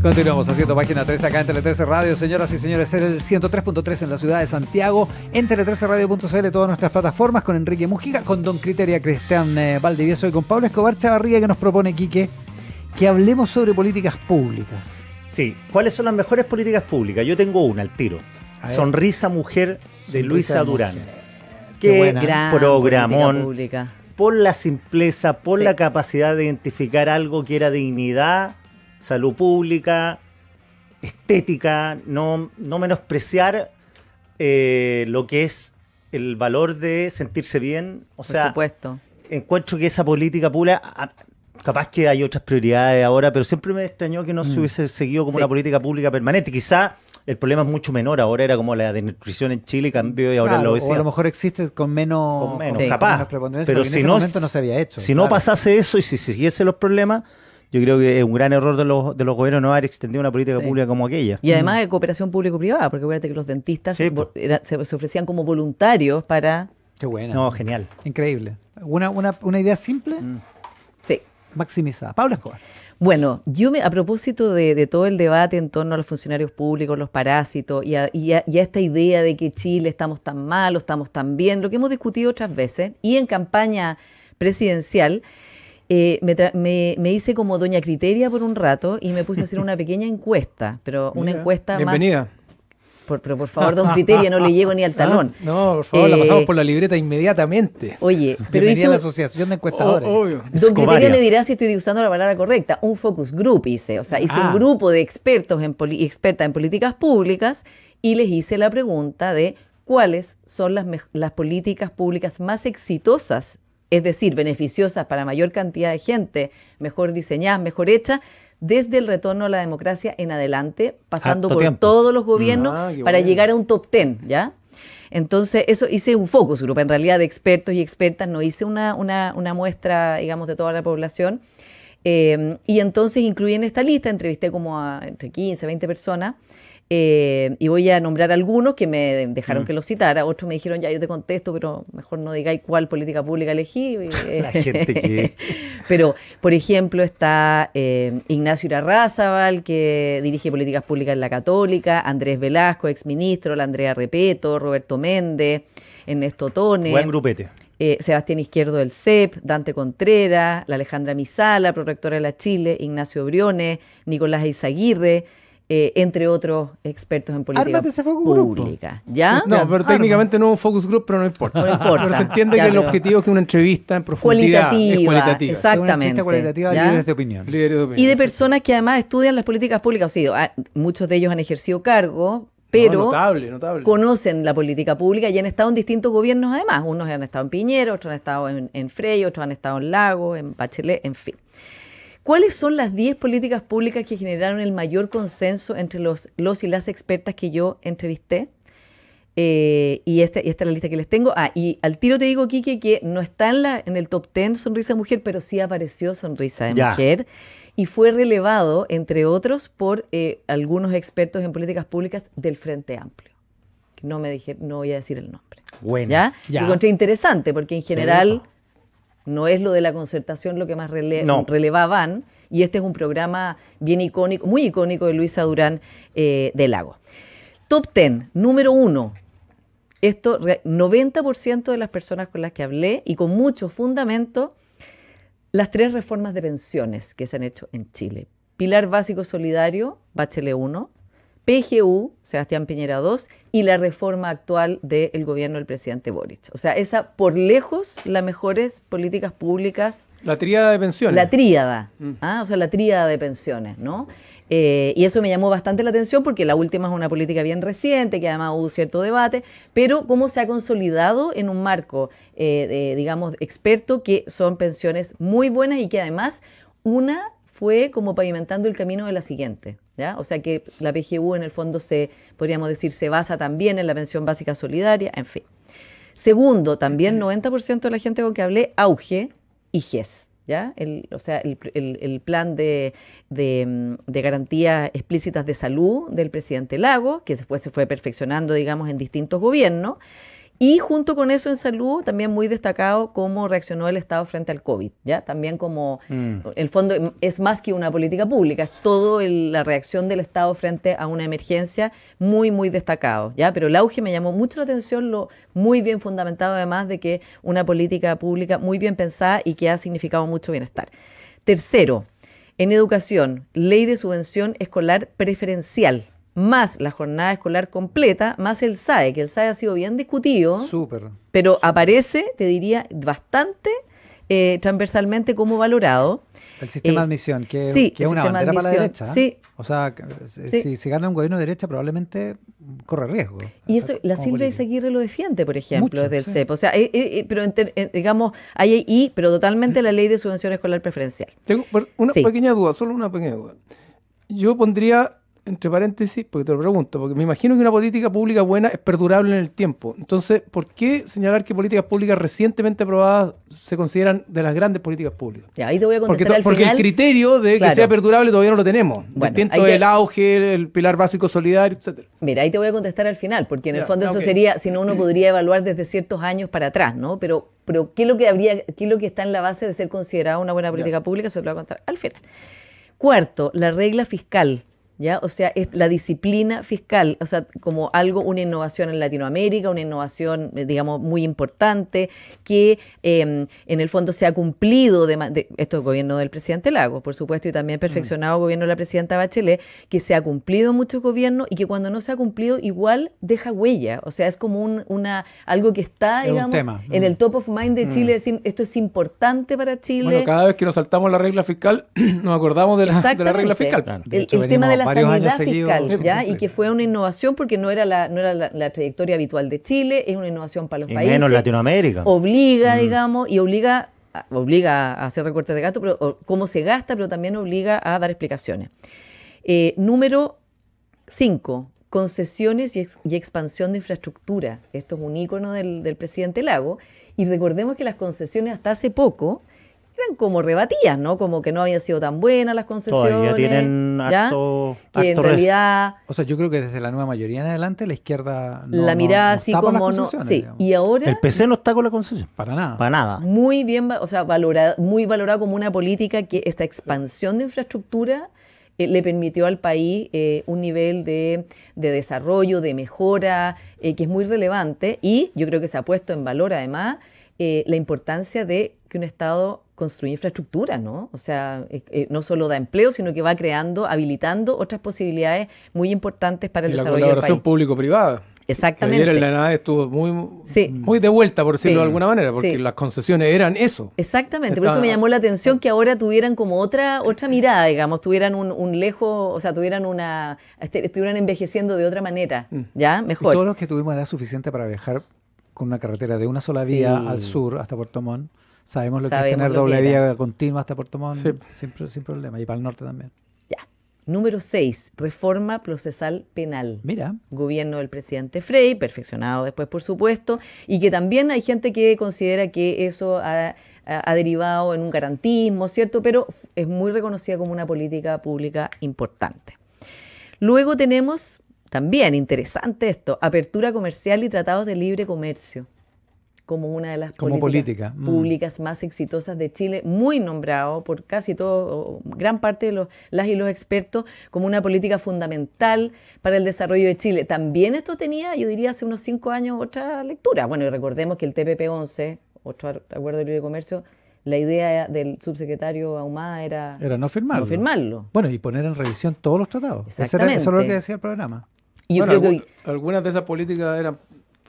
Continuamos haciendo página 13 acá en Tele 13 Radio, señoras y señores, en el 103.3 en la ciudad de Santiago, en tele13radio.cl, todas nuestras plataformas, con Enrique Mujica, con Don Criteria, Cristian Valdivieso y con Pablo Escobar Chavarría, que nos propone, Quique, que hablemos sobre políticas públicas. Sí, ¿cuáles son las mejores políticas públicas? Yo tengo una al tiro. Sonrisa Mujer de Luisa Durán. Qué gran programón. Por la simpleza, por la capacidad de identificar algo que era dignidad, salud pública, estética, no menospreciar lo que es el valor de sentirse bien. O sea, por supuesto. Encuentro que esa política pública, capaz que hay otras prioridades ahora, pero siempre me extrañó que no se hubiese seguido como una política pública permanente. Quizá el problema es mucho menor, ahora era como la desnutrición en Chile, cambió y ahora la obesidad. O a lo mejor existe con menos capaz, prepotencia, pero en ese momento no se había hecho. Si no pasase eso y si siguiesen los problemas, yo creo que es un gran error de los gobiernos no haber extendido una política pública como aquella. Y además de cooperación público-privada, porque acuérdate que los dentistas se ofrecían como voluntarios para... Qué buena. No, genial. Increíble. Una idea simple, sí, maximizada. Pablo Escobar. Bueno, a propósito de todo el debate en torno a los funcionarios públicos, los parásitos, y a esta idea de que Chile estamos tan mal o estamos tan bien, lo que hemos discutido otras veces, y en campaña presidencial, me hice como doña Criteria por un rato y me puse a hacer una pequeña encuesta, pero una encuesta bienvenida. Más... Pero por favor, don Criteria, no le llego ni al talón. No, por favor, la pasamos por la libreta inmediatamente. Oye, pero hice la asociación de encuestadores. Obvio. Don Criteria me dirá si estoy usando la palabra correcta. Un focus group hice. O sea, hice un grupo de expertos y expertas en políticas públicas y les hice la pregunta de cuáles son las políticas públicas más exitosas, es decir, beneficiosas para mayor cantidad de gente, mejor diseñadas, mejor hechas, desde el retorno a la democracia en adelante, pasando por todos los gobiernos para llegar a un top 10, ¿ya? Entonces, eso hice un focus group, en realidad, de expertos y expertas, no hice una muestra, digamos, de toda la población, y entonces incluí en esta lista, entrevisté como a entre 15, 20 personas, y voy a nombrar algunos que me dejaron que los citara, otros me dijeron, ya yo te contesto, pero mejor no digáis cuál política pública elegí. La gente que... Pero, por ejemplo, está Ignacio Irarrázaval, que dirige políticas públicas en la Católica, Andrés Velasco, exministro, la Andrea Repeto, Roberto Méndez, Ernesto Tone. Buen grupete. Sebastián Izquierdo del CEP, Dante Contreras, la Alejandra Misala, prorectora de la Chile, Ignacio Briones, Nicolás Eizaguirre, entre otros expertos en política pública. ¿Ya? No, pero técnicamente no es un focus group, pero no importa. No importa. Pero se entiende que el objetivo es que una entrevista en profundidad es cualitativa. Exactamente. Una entrevista cualitativa de líderes de opinión. Y de personas que además estudian las políticas públicas. O sea, muchos de ellos han ejercido cargo, pero notable. conocen la política pública y han estado en distintos gobiernos además. Unos han estado en Piñera, otros han estado en Frey, otros han estado en Lagos, en Bachelet, en fin. ¿Cuáles son las 10 políticas públicas que generaron el mayor consenso entre los y las expertas que yo entrevisté? Y esta es la lista que les tengo. Y al tiro te digo, Quique, que no está en el top 10 Sonrisa Mujer, pero sí apareció Sonrisa de Mujer. Y fue relevado, entre otros, por algunos expertos en políticas públicas del Frente Amplio. No voy a decir el nombre. Bueno. ¿Ya? Lo encontré interesante, porque en general... No es lo de la concertación lo que más relevaban, y este es un programa bien icónico, muy icónico de Luisa Durán de Lagos. Top 10, número 1. Esto, 90% de las personas con las que hablé, y con mucho fundamento, las 3 reformas de pensiones que se han hecho en Chile. Pilar Básico Solidario, Bachelet 1, PGU, Sebastián Piñera 2, y la reforma actual del gobierno del presidente Boric. O sea, esa por lejos las mejores políticas públicas. La tríada de pensiones. La tríada, o sea, la tríada de pensiones, ¿no? Y eso me llamó bastante la atención porque la última es una política bien reciente, que además hubo cierto debate, pero cómo se ha consolidado en un marco, digamos, experto, que son pensiones muy buenas y que además una fue como pavimentando el camino de la siguiente, ¿ya? O sea que la PGU en el fondo podríamos decir, se basa también en la pensión básica solidaria, en fin. Segundo, también 90% de la gente con que hablé, Auge y GES, ¿ya? El plan de garantías explícitas de salud del presidente Lagos, que después se fue perfeccionando, digamos, en distintos gobiernos. Y junto con eso en salud, también muy destacado cómo reaccionó el Estado frente al COVID, ¿ya? También como, el fondo es más que una política pública, es todo la reacción del Estado frente a una emergencia, muy, muy destacado, ¿ya? Pero el auge me llamó mucho la atención, lo muy bien fundamentado además de que una política pública muy bien pensada y que ha significado mucho bienestar. Tercero, en educación, ley de subvención escolar preferencial, más la jornada escolar completa, más el SAE, que el SAE ha sido bien discutido, pero aparece, te diría, bastante transversalmente como valorado. El sistema de admisión, que es una bandera para la derecha. Sí. O sea, si gana un gobierno de derecha, probablemente corre riesgo. Y eso, la Silvia Izaguirre lo defiende, por ejemplo, desde el CEP. O sea, pero digamos, hay ahí, pero totalmente la ley de subvención escolar preferencial. Tengo una pequeña duda, solo una pequeña duda. Yo pondría entre paréntesis, porque te lo pregunto, porque me imagino que una política pública buena es perdurable en el tiempo. Entonces, ¿por qué señalar que políticas públicas recientemente aprobadas se consideran de las grandes políticas públicas? Ya, ahí te voy a contestar porque el criterio de que sea perdurable todavía no lo tenemos. Bueno, el auge, el pilar básico solidario, etcétera. Mira, ahí te voy a contestar al final, porque en el fondo eso sería, si no uno podría evaluar desde ciertos años para atrás, ¿no? Pero ¿qué es lo que está en la base de ser considerada una buena política pública? Se lo voy a contar al final. Cuarto, la regla fiscal. ¿Ya? O sea, es la disciplina fiscal, o sea, como una innovación en Latinoamérica, una innovación, digamos, muy importante, que en el fondo se ha cumplido, esto es gobierno del presidente Lagos, por supuesto, y también perfeccionado gobierno de la presidenta Bachelet, que se ha cumplido en muchos gobiernos y que cuando no se ha cumplido igual deja huella, o sea, es como algo que está, digamos, en el top of mind de Chile, decir, esto es importante para Chile. Bueno, cada vez que nos saltamos la regla fiscal, nos acordamos de la regla fiscal. Claro. El tema de la sanidad fiscal, ¿ya? Y que fue una innovación porque no era la trayectoria habitual de Chile, es una innovación para los países. Menos Latinoamérica. Obliga, digamos, y obliga a hacer recortes de gasto, pero cómo se gasta, pero también obliga a dar explicaciones. Número 5, concesiones y expansión de infraestructura. Esto es un ícono del presidente Lagos. Y recordemos que las concesiones hasta hace poco eran como rebatidas, ¿no? Como que no habían sido tan buenas las concesiones. Todavía tienen harto en realidad... O sea, yo creo que desde la nueva mayoría en adelante la izquierda no, la mirada no así está como por las no... Sí, digamos. y ahora... El PC no está con la concesión. Para nada. Para nada. Muy bien, o sea, muy valorado como una política que esta expansión de infraestructura le permitió al país un nivel de desarrollo, de mejora, que es muy relevante. Y yo creo que se ha puesto en valor, además, la importancia de que un Estado construye infraestructura, ¿no? O sea, no solo da empleo, sino que va habilitando otras posibilidades muy importantes para el desarrollo del país. La colaboración público-privada. Exactamente. Ayer en la nave estuvo muy de vuelta, por decirlo de alguna manera, porque las concesiones eran eso. Exactamente, por eso me llamó la atención que ahora tuvieran como otra mirada, digamos, tuvieran un lejos, o sea, estuvieran envejeciendo de otra manera, ¿ya? Mejor. Y todos los que tuvimos edad suficiente para viajar con una carretera de una sola vía al sur hasta Puerto Montt, sabemos lo que es tener doble vía continua hasta Puerto Montt sin problema, y para el norte también. Ya. Número 6, reforma procesal penal. Mira. Gobierno del presidente Frey, perfeccionado después, por supuesto, y que también hay gente que considera que eso ha derivado en un garantismo, ¿cierto? Pero es muy reconocida como una política pública importante. Luego tenemos, también interesante esto, apertura comercial y tratados de libre comercio, como una de las políticas públicas más exitosas de Chile, muy nombrado por casi todo, gran parte de las y los expertos, como una política fundamental para el desarrollo de Chile. También esto tenía, yo diría, hace unos 5 años otra lectura. Bueno, y recordemos que el TPP-11, otro acuerdo de libre comercio, la idea del subsecretario Ahumada era no firmarlo. Bueno, y poner en revisión todos los tratados. Eso es lo que decía el programa. Y yo creo que algunas de esas políticas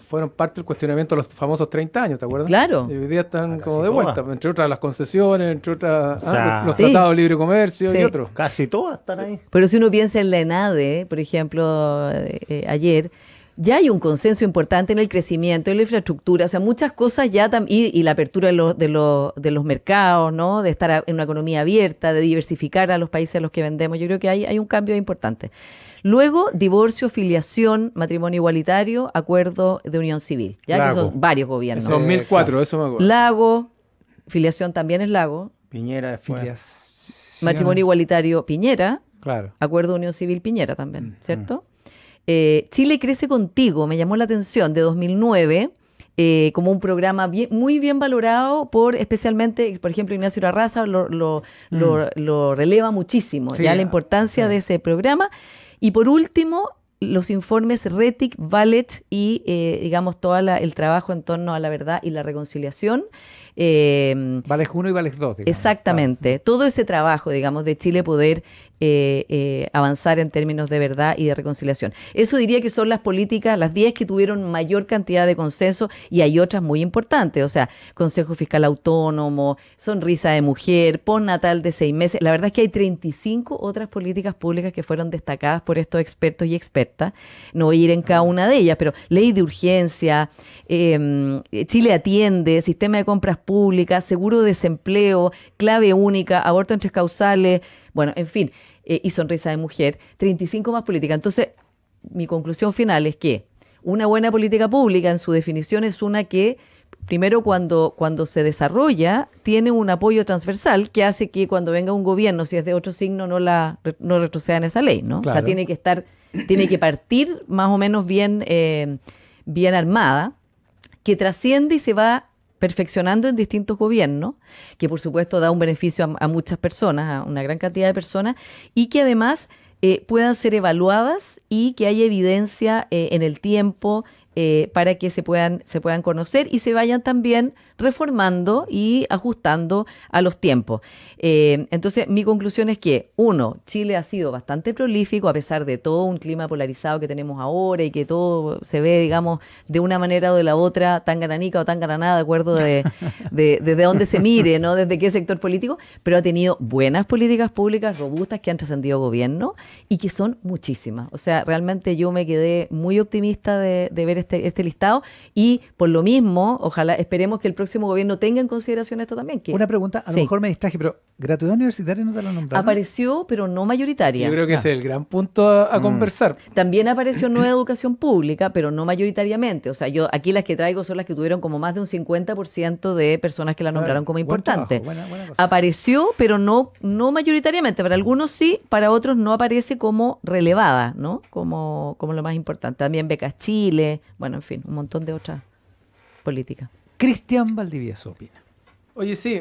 fueron parte del cuestionamiento de los famosos 30 años, ¿te acuerdas? Claro. Y hoy día están como de vuelta, entre otras las concesiones, entre otras los tratados de libre comercio y otros. Casi todas están ahí. Pero si uno piensa en la ENADE, por ejemplo, ayer, ya hay un consenso importante en el crecimiento, en la infraestructura, o sea, muchas cosas ya, y la apertura de los mercados, ¿no? De estar en una economía abierta, de diversificar a los países a los que vendemos. Yo creo que hay un cambio importante. Luego, divorcio, filiación, matrimonio igualitario, acuerdo de unión civil. Ya que son varios gobiernos. 2004, eso me acuerdo. Lago, filiación también es Lago. Piñera después. Matrimonio igualitario, Piñera. Claro. Acuerdo de unión civil, Piñera también, ¿cierto? Chile crece contigo, me llamó la atención, de 2009, como un programa muy bien valorado especialmente, por ejemplo, Ignacio Larraza lo releva muchísimo, sí, ya la importancia de ese programa. Y por último, los informes RETIC, VALET y, digamos, todo el trabajo en torno a la verdad y la reconciliación. Vales 1 y Vales 2. Digamos. Exactamente. Claro. Todo ese trabajo, digamos, de Chile poder avanzar en términos de verdad y de reconciliación. Eso diría que son las políticas, las 10 que tuvieron mayor cantidad de consenso, y hay otras muy importantes, o sea, Consejo Fiscal Autónomo, Sonrisa de Mujer, Postnatal de 6 meses. La verdad es que hay 35 otras políticas públicas que fueron destacadas por estos expertos y expertas. No voy a ir en cada una de ellas, pero Ley de Urgencia, Chile Atiende, Sistema de Compras Públicas, Seguro de Desempleo, Clave Única, Aborto en 3 causales, bueno, en fin, y Sonrisa de Mujer, 35 más políticas. Entonces, mi conclusión final es que una buena política pública, en su definición, es una que, primero, cuando se desarrolla, tiene un apoyo transversal que hace que cuando venga un gobierno, si es de otro signo, no retroceda en esa ley, ¿no? Claro. O sea, tiene que partir más o menos bien armada, que trasciende y se va perfeccionando en distintos gobiernos, que por supuesto da un beneficio a muchas personas, a una gran cantidad de personas, y que además puedan ser evaluadas y que haya evidencia en el tiempo para que se puedan conocer y se vayan también reformando y ajustando a los tiempos. Entonces, mi conclusión es que, uno, Chile ha sido bastante prolífico a pesar de todo un clima polarizado que tenemos ahora y que todo se ve, digamos, de una manera o de la otra, tan garannica o tan garanada, de acuerdo desde dónde se mire, ¿no? Desde qué sector político, pero ha tenido buenas políticas públicas robustas que han trascendido gobierno y que son muchísimas. O sea, realmente yo me quedé muy optimista de ver este listado, y por lo mismo, ojalá, esperemos que el próximo gobierno tenga en consideración esto también. Una pregunta, a lo mejor me distraje, pero ¿gratuidad universitaria no te la nombraron? Apareció, pero no mayoritaria. Yo creo que ese es el gran punto a conversar. También apareció nueva educación pública, pero no mayoritariamente. O sea, yo aquí las que traigo son las que tuvieron como más de un 50% de personas que la nombraron como importante. Buena apareció, pero no mayoritariamente. Para algunos sí, para otros no aparece como relevada, ¿no? Como lo más importante. También Becas Chile, bueno, en fin, un montón de otras políticas. Cristian Valdivieso opina. Oye, sí,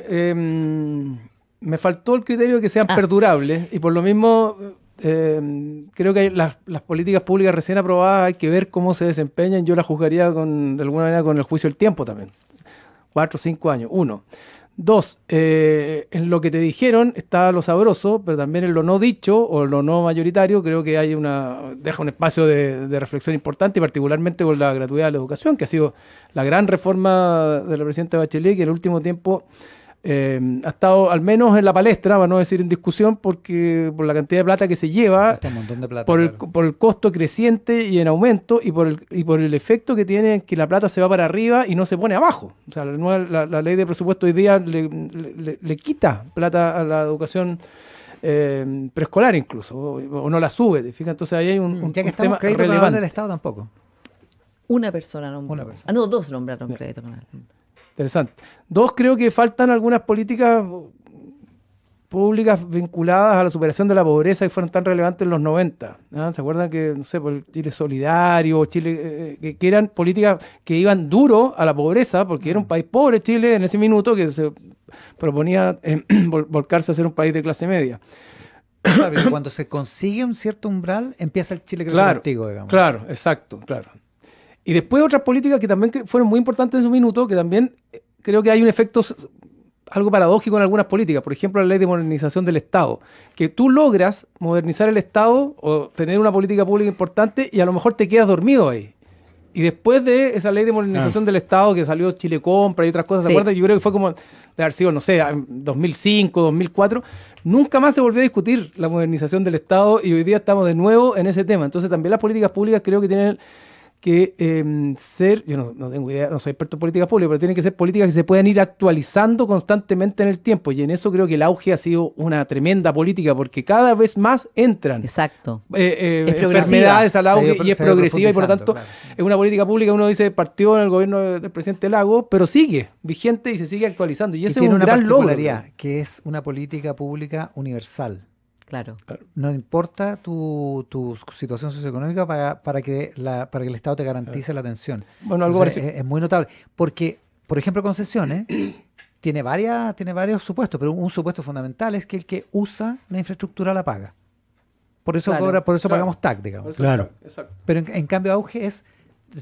me faltó el criterio de que sean perdurables, y por lo mismo creo que las políticas públicas recién aprobadas hay que ver cómo se desempeñan. Yo las juzgaría de alguna manera con el juicio del tiempo también. 4 o 5 años. 1. 2, en lo que te dijeron está lo sabroso, pero también en lo no dicho o lo no mayoritario creo que deja un espacio de reflexión importante, y particularmente con la gratuidad de la educación, que ha sido la gran reforma de la presidenta Bachelet, que en el último tiempo ha estado al menos en la palestra, para no decir en discusión, porque por la cantidad de plata que se lleva, un montón de plata, por el costo creciente y en aumento, y por el efecto que tiene, que la plata se va para arriba y no se pone abajo. O sea, la ley de presupuesto hoy día le quita plata a la educación preescolar incluso, o no la sube, ¿te fijas? Entonces ahí hay un ya que tema crédito relevante del Estado tampoco. Una persona nombró. No, 2 nombraron crédito canal. Interesante. 2, creo que faltan algunas políticas públicas vinculadas a la superación de la pobreza que fueron tan relevantes en los 90. ¿Ah? ¿Se acuerdan que, no sé, por el Chile Solidario, Chile, que eran políticas que iban duro a la pobreza, porque era un país pobre Chile en ese minuto, que se proponía volcarse a ser un país de clase media? Claro, y cuando se consigue un cierto umbral, empieza el Chile creciendo contigo, digamos. Claro, exacto, claro. Y después otras políticas que también fueron muy importantes en su minuto, que también creo que hay un efecto algo paradójico en algunas políticas. Por ejemplo, la ley de modernización del Estado. Que tú logras modernizar el Estado o tener una política pública importante y a lo mejor te quedas dormido ahí. Y después de esa ley de modernización del Estado que salió Chile Compra y otras cosas, ¿se acuerdan? Yo creo que fue como de haber sido, no sé, en 2005, 2004. Nunca más se volvió a discutir la modernización del Estado y hoy día estamos de nuevo en ese tema. Entonces también las políticas públicas creo que tienen que ser, yo no tengo idea, no soy experto en políticas públicas, pero tienen que ser políticas que se puedan ir actualizando constantemente en el tiempo, y en eso creo que el auge ha sido una tremenda política, porque cada vez más entran enfermedades al auge y es progresiva, y por lo tanto es una política pública, uno dice, partió en el gobierno del presidente Lago, pero sigue vigente y se sigue actualizando, y ese es un gran logro. Que es una política pública universal. Claro. No importa tu situación socioeconómica para que el Estado te garantice la atención. Bueno, algo parecido. Es muy notable. Porque, por ejemplo, Concesiones tiene varios supuestos, pero un supuesto fundamental es que el que usa la infraestructura la paga. Por eso pagamos TAC, digamos. Claro. Exacto. Pero en cambio Auge es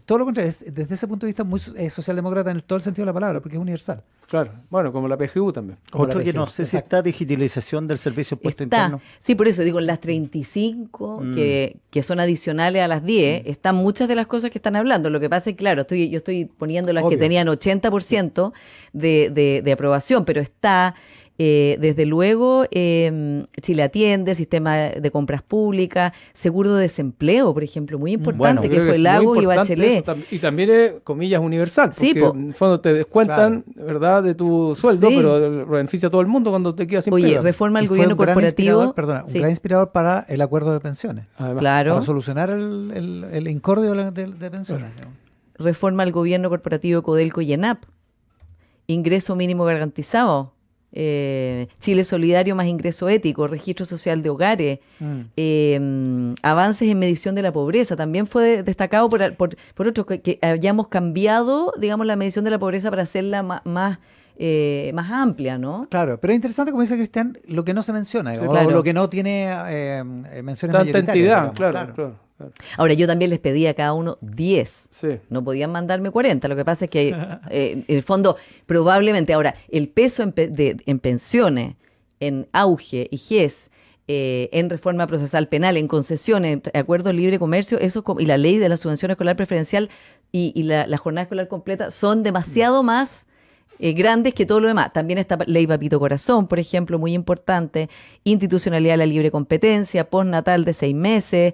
todo lo contrario, es desde ese punto de vista muy socialdemócrata en todo el sentido de la palabra, porque es universal. Claro, bueno, como la PGU también. Otro que no sé si está digitalización del servicio de impuesto interno. Sí, por eso digo, en las 35 que son adicionales a las 10, están muchas de las cosas que están hablando. Lo que pasa es que, claro, yo estoy poniendo las que tenían 80% de aprobación, pero está... desde luego, Chile Atiende, sistema de compras públicas, seguro de desempleo, por ejemplo, muy importante, que fue Lago y Bachelet. Y también es, comillas, universal, porque sí, en el fondo te descuentan, ¿verdad?, de tu sueldo, sí, pero beneficia a todo el mundo cuando te quedas sin pega. Reforma al gobierno corporativo. Un gran inspirador para el acuerdo de pensiones. Además, claro. Para solucionar el incordio de pensiones. Reforma al gobierno corporativo Codelco y ENAP. Ingreso mínimo garantizado. Chile Solidario más ingreso ético, registro social de hogares, avances en medición de la pobreza. También fue destacado por otros que hayamos cambiado, digamos, la medición de la pobreza para hacerla más amplia, ¿no? Claro, pero es interesante, como dice Cristian, lo que no se menciona, sí, claro, o lo que no tiene menciones tanta entidad, digamos, claro. Ahora, yo también les pedí a cada uno 10. Sí. No podían mandarme 40. Lo que pasa es que, en el fondo, probablemente, ahora, el peso en pensiones, en Auge y GES, en reforma procesal penal, en concesiones, en acuerdo de libre comercio, eso y la ley de la subvención escolar preferencial y la jornada escolar completa son demasiado más grandes que todo lo demás. También está ley Papito Corazón, por ejemplo, muy importante, institucionalidad de la libre competencia, postnatal de 6 meses,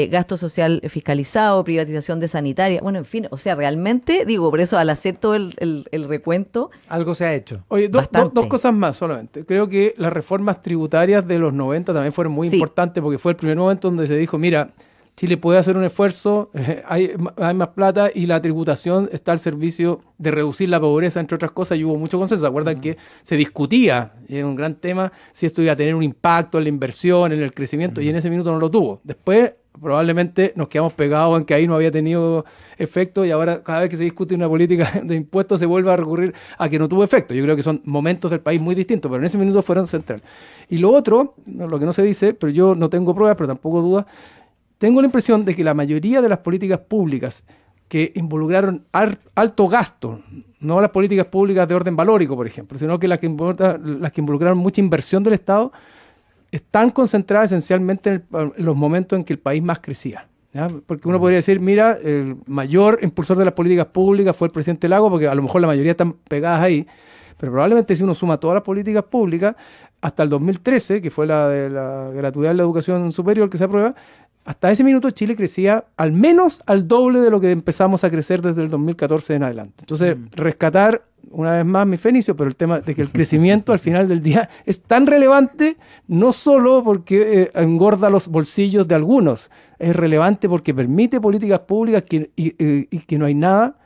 gasto social fiscalizado, privatización de sanitaria, bueno, en fin, o sea, realmente, digo, por eso al hacer todo el recuento... Algo se ha hecho. Oye, dos cosas más solamente. Creo que las reformas tributarias de los 90 también fueron muy importantes porque fue el primer momento donde se dijo, mira, Chile puede hacer un esfuerzo, hay más plata y la tributación está al servicio de reducir la pobreza, entre otras cosas, y hubo mucho consenso. ¿Se acuerdan que se discutía, y era un gran tema, si esto iba a tener un impacto en la inversión, en el crecimiento, y en ese minuto no lo tuvo? Después, probablemente nos quedamos pegados en que ahí no había tenido efecto y ahora cada vez que se discute una política de impuestos se vuelve a recurrir a que no tuvo efecto. Yo creo que son momentos del país muy distintos, pero en ese minuto fueron centrales. Y lo otro, lo que no se dice, pero yo no tengo pruebas, pero tampoco dudas, tengo la impresión de que la mayoría de las políticas públicas que involucraron alto gasto, no las políticas públicas de orden valórico, por ejemplo, sino que las que involucraron mucha inversión del Estado, están concentradas esencialmente en los momentos en que el país más crecía, ¿ya? Porque uno podría decir, mira, el mayor impulsor de las políticas públicas fue el presidente Lago, porque a lo mejor la mayoría están pegadas ahí, pero probablemente si uno suma todas las políticas públicas, hasta el 2013, que fue la de la gratuidad de la educación superior que se aprueba, hasta ese minuto Chile crecía al menos al doble de lo que empezamos a crecer desde el 2014 en adelante. Entonces, rescatar una vez más mi fenicio, pero el tema de que el crecimiento al final del día es tan relevante, no solo porque engorda los bolsillos de algunos, es relevante porque permite políticas públicas y que no hay nada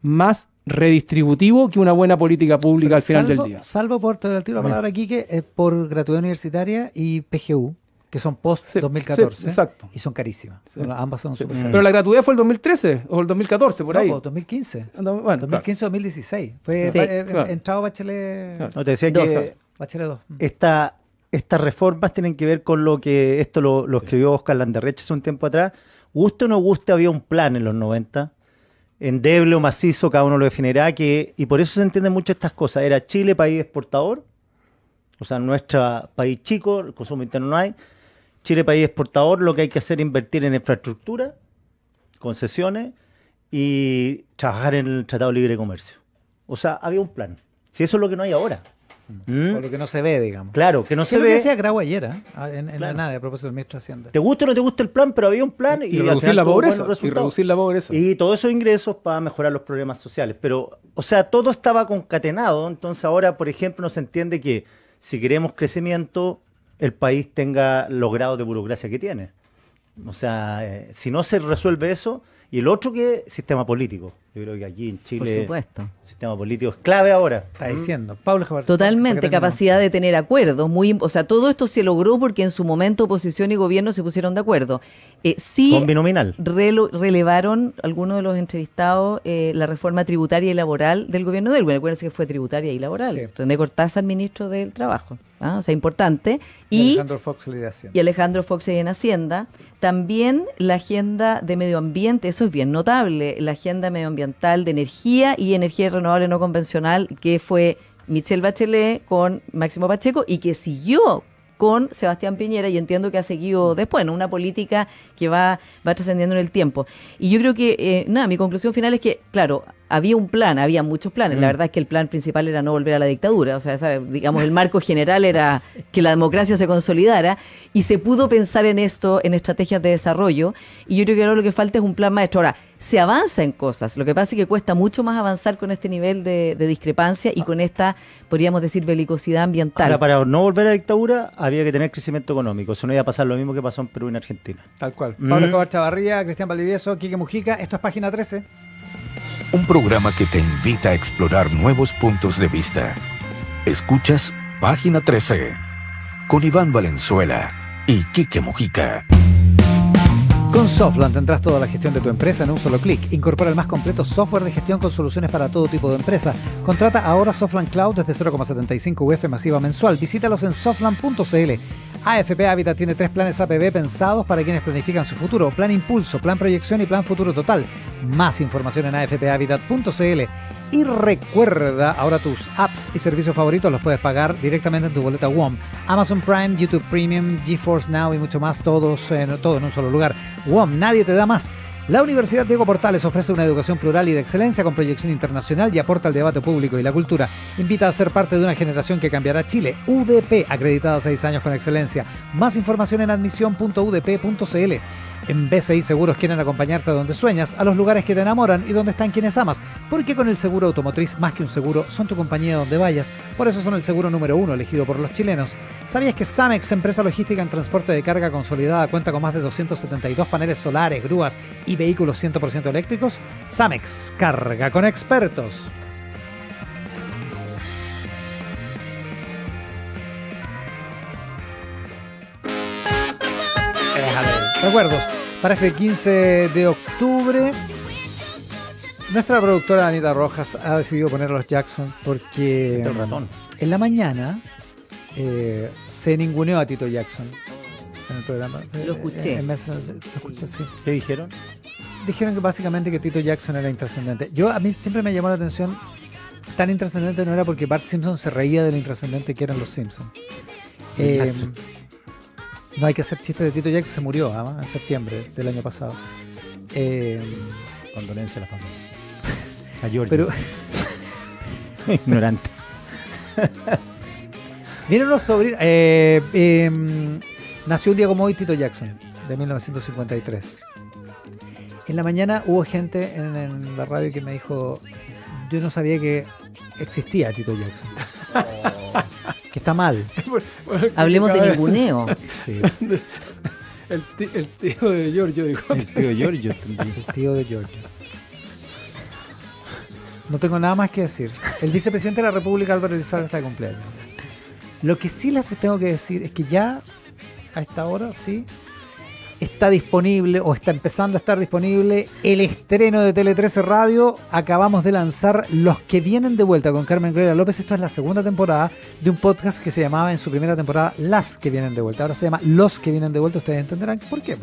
más redistributivo que una buena política pública al final del día. Salvo por, te tiro la palabra aquí, que por gratuidad universitaria y PGU, que son post-2014, exacto, y son carísimas. Sí. Ambas son súper Pero la gratuidad fue el 2013 o el 2014, por ahí. No, 2015. Bueno, 2015-2016. Fue entrado Bachelet. Claro. No, te decía que Bachelet 2. Estas reformas tienen que ver con lo que esto lo escribió Oscar Landerreche hace un tiempo atrás. Guste o no guste, había un plan en los 90, endeble o macizo, cada uno lo definirá, y por eso se entienden mucho estas cosas. Era Chile país exportador, o sea, nuestro país chico, el consumo interno no hay. Chile país exportador, lo que hay que hacer es invertir en infraestructura, concesiones y trabajar en el Tratado de Libre Comercio. O sea, había un plan. Si eso es lo que no hay ahora. O lo que no se ve, digamos. Claro, que no se ve. Es lo que decía Grau ayer, en la NADE, a propósito del ministro de Hacienda. Te gusta o no te gusta el plan, pero había un plan y reducir la pobreza. Y todos esos ingresos para mejorar los problemas sociales. Pero, o sea, todo estaba concatenado. Entonces ahora, por ejemplo, no se entiende que si queremos crecimiento, el país tenga los grados de burocracia que tiene. O sea, si no se resuelve eso, Y el otro que sistema político. Yo creo que aquí en Chile por supuesto. El sistema político es clave ahora. Está diciendo. Pablo Escobar. Totalmente, capacidad de tener acuerdos. O sea, todo esto se logró porque en su momento oposición y gobierno se pusieron de acuerdo. Sí, con binominal. Relevaron algunos de los entrevistados la reforma tributaria y laboral del gobierno de él. Bueno, acuérdense que fue tributaria y laboral. Sí. René Cortázar, ministro del Trabajo. O sea, importante. Y Alejandro Fox de Hacienda. Y Alejandro Fox en Hacienda. También la agenda de medio ambiente, eso es bien notable, la agenda medioambiental de energía y energía renovable no convencional, que fue Michelle Bachelet con Máximo Pacheco y que siguió con Sebastián Piñera, y entiendo que ha seguido después, ¿no? Una política que va trascendiendo en el tiempo. Y yo creo que, mi conclusión final es que, claro, había un plan, había muchos planes. La verdad es que el plan principal era no volver a la dictadura. O sea, digamos, el marco general era que la democracia se consolidara y se pudo pensar en esto, en estrategias de desarrollo. Y yo creo que ahora lo que falta es un plan maestro. Ahora, se avanza en cosas. Lo que pasa es que cuesta mucho más avanzar con este nivel de discrepancia y con esta, podríamos decir, belicosidad ambiental. Ahora, para no volver a la dictadura, había que tener crecimiento económico. Eso no iba a pasar lo mismo que pasó en Perú y en Argentina. Tal cual. Pablo Escobar Chavarría, Cristian Valdivieso, Quique Mujica. Esto es Página 13. Un programa que te invita a explorar nuevos puntos de vista. Escuchas Página 13 con Iván Valenzuela y Quique Mujica. Con Softland tendrás toda la gestión de tu empresa en un solo clic. Incorpora el más completo software de gestión con soluciones para todo tipo de empresa. Contrata ahora Softland Cloud desde 0,75 UF masiva mensual. Visítalos en softland.cl. AFP Habitat tiene 3 planes APB pensados para quienes planifican su futuro. Plan Impulso, Plan Proyección y Plan Futuro Total. Más información en afphabitat.cl. Y recuerda, ahora tus apps y servicios favoritos los puedes pagar directamente en tu boleta WOM. Amazon Prime, YouTube Premium, GeForce Now y mucho más, todo en un solo lugar. WOM, nadie te da más. La Universidad Diego Portales ofrece una educación plural y de excelencia con proyección internacional y aporta al debate público y la cultura. Invita a ser parte de una generación que cambiará Chile. UDP, acreditada 6 años con excelencia. Más información en admisión.udp.cl. En BCI Seguros quieren acompañarte a donde sueñas, a los lugares que te enamoran y donde están quienes amas. Porque con el seguro automotriz, más que un seguro, son tu compañía donde vayas. Por eso son el seguro número 1 elegido por los chilenos. ¿Sabías que Samex, empresa logística en transporte de carga consolidada, cuenta con más de 272 paneles solares, grúas y vehículos 100% eléctricos? Samex, carga con expertos. Recuerdos, para este 15 de octubre, nuestra productora Anita Rojas ha decidido poner a los Jackson porque el ratón. En la mañana se ninguneó a Tito Jackson en el programa. Lo escuché. Lo escuché, sí. ¿Qué dijeron? Dijeron que básicamente que Tito Jackson era intrascendente. A mí siempre me llamó la atención, tan intrascendente no era porque Bart Simpson se reía de lo intrascendente que eran los Simpsons. No hay que hacer chistes de Tito Jackson, se murió en septiembre del año pasado. Condolencia a la familia. A George. Pero ignorante. Vienen unos sobrinos. Nació un día como hoy Tito Jackson, de 1953. En la mañana hubo gente en la radio que me dijo: yo no sabía que existía Tito Jackson. Que está mal. Hablemos de ninguneo. Sí. El tío de Giorgio dijo. El tío de Giorgio. El tío de Giorgio. No tengo nada más que decir. El vicepresidente de la República, Álvaro Elizalde, está de cumpleaños. Lo que sí les tengo que decir es que ya a esta hora sí está disponible, o está empezando a estar disponible, el estreno de Tele 13 Radio. Acabamos de lanzar Los que vienen de vuelta con Carmen Gloria López. Esto es la segunda temporada de un podcast que se llamaba en su primera temporada Las que vienen de vuelta. Ahora se llama Los que vienen de vuelta. Ustedes entenderán por qué.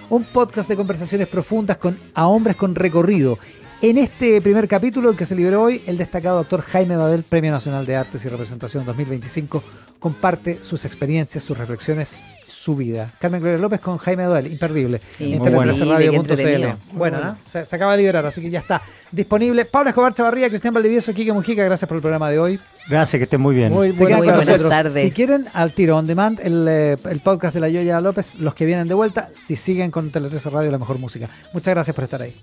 Un podcast de conversaciones profundas a hombres con recorrido. En este primer capítulo, el que se liberó hoy, el destacado actor Jaime Badel, Premio Nacional de Artes y Representación 2025, comparte sus experiencias, sus reflexiones, su vida. Carmen Gloria López con Jaime Badel, imperdible. Sí, en bueno. tele13radio.cl. Bueno, ¿no? Se acaba de liberar, así que ya está disponible. Pablo Escobar Chavarría, Cristian Valdivieso, Quique Mujica, gracias por el programa de hoy. Gracias, que estén muy bien. Muy buenas tardes. Si quieren, al tiro, on demand, el podcast de la Yoya López, Los que vienen de vuelta. Si siguen con Tele13 Radio, la mejor música. Muchas gracias por estar ahí.